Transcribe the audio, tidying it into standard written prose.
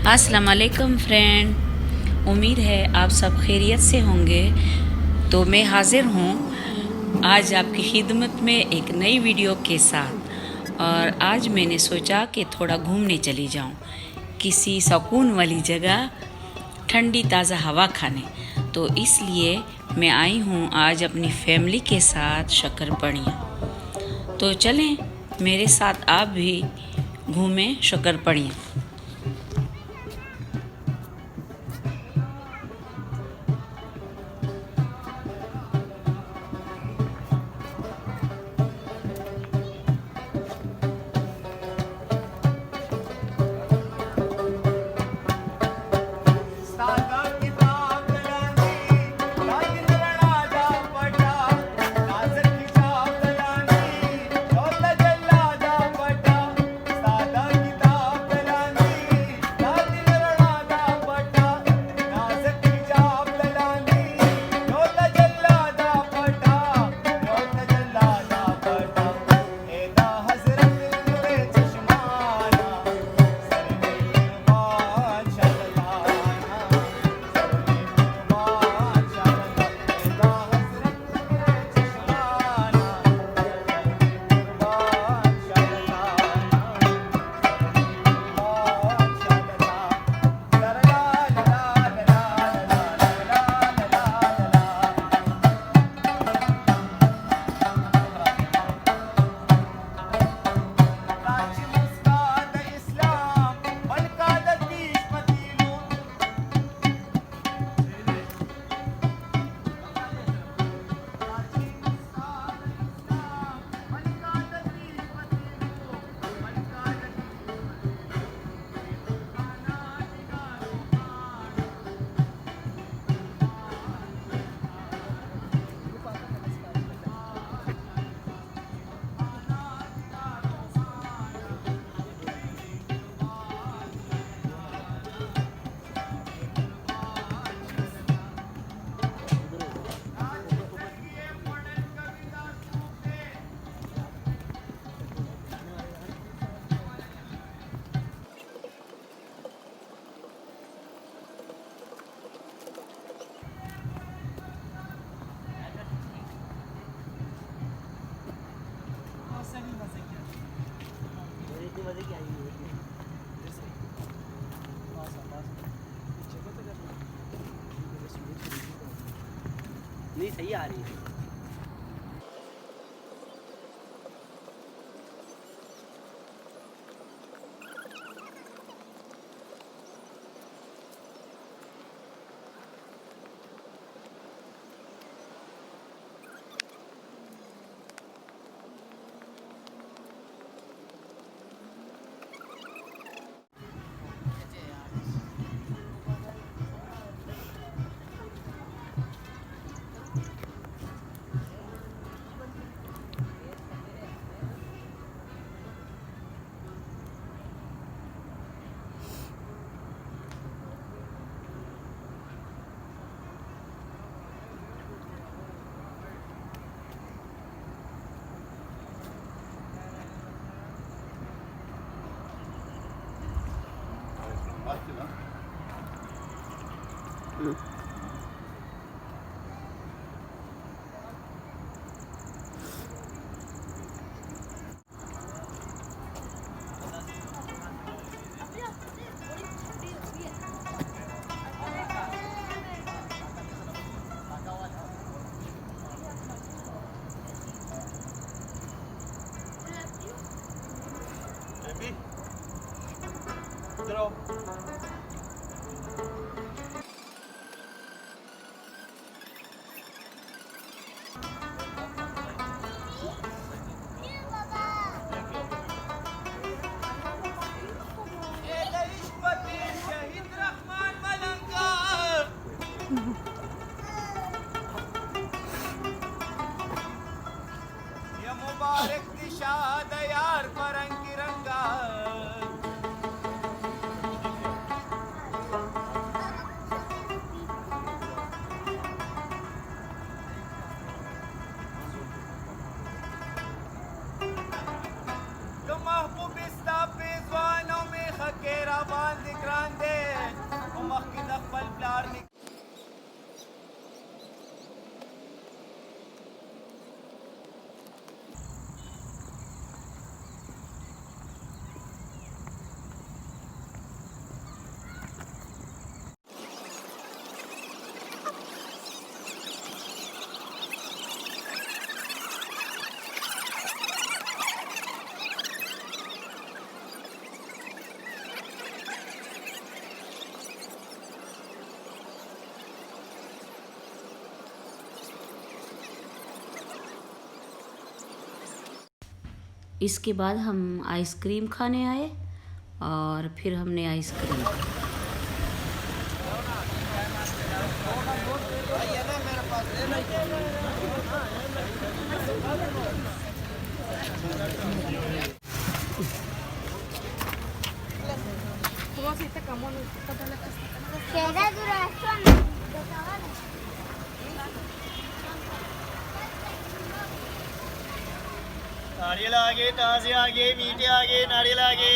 अस्सलाम वालेकुम फ्रेंड, उम्मीद है आप सब खैरियत से होंगे। तो मैं हाज़िर हूँ आज आपकी खिदमत में एक नई वीडियो के साथ। और आज मैंने सोचा कि थोड़ा घूमने चली जाऊँ किसी सुकून वाली जगह, ठंडी ताज़ा हवा खाने। तो इसलिए मैं आई हूँ आज अपनी फैमिली के साथ शक्करपड़ियाँ। तो चलें मेरे साथ आप भी घूमें शक्करपड़ियाँ। नहीं सही आ रही है। मुबारक दिशा दयार परंगी रंगा باندې ګران دی او مخکې د خپل پلار इसके बाद हम आइसक्रीम खाने आए और फिर हमने आइसक्रीम नारियल आगे, ताजे आगे, मीठे आगे, नारियल आगे।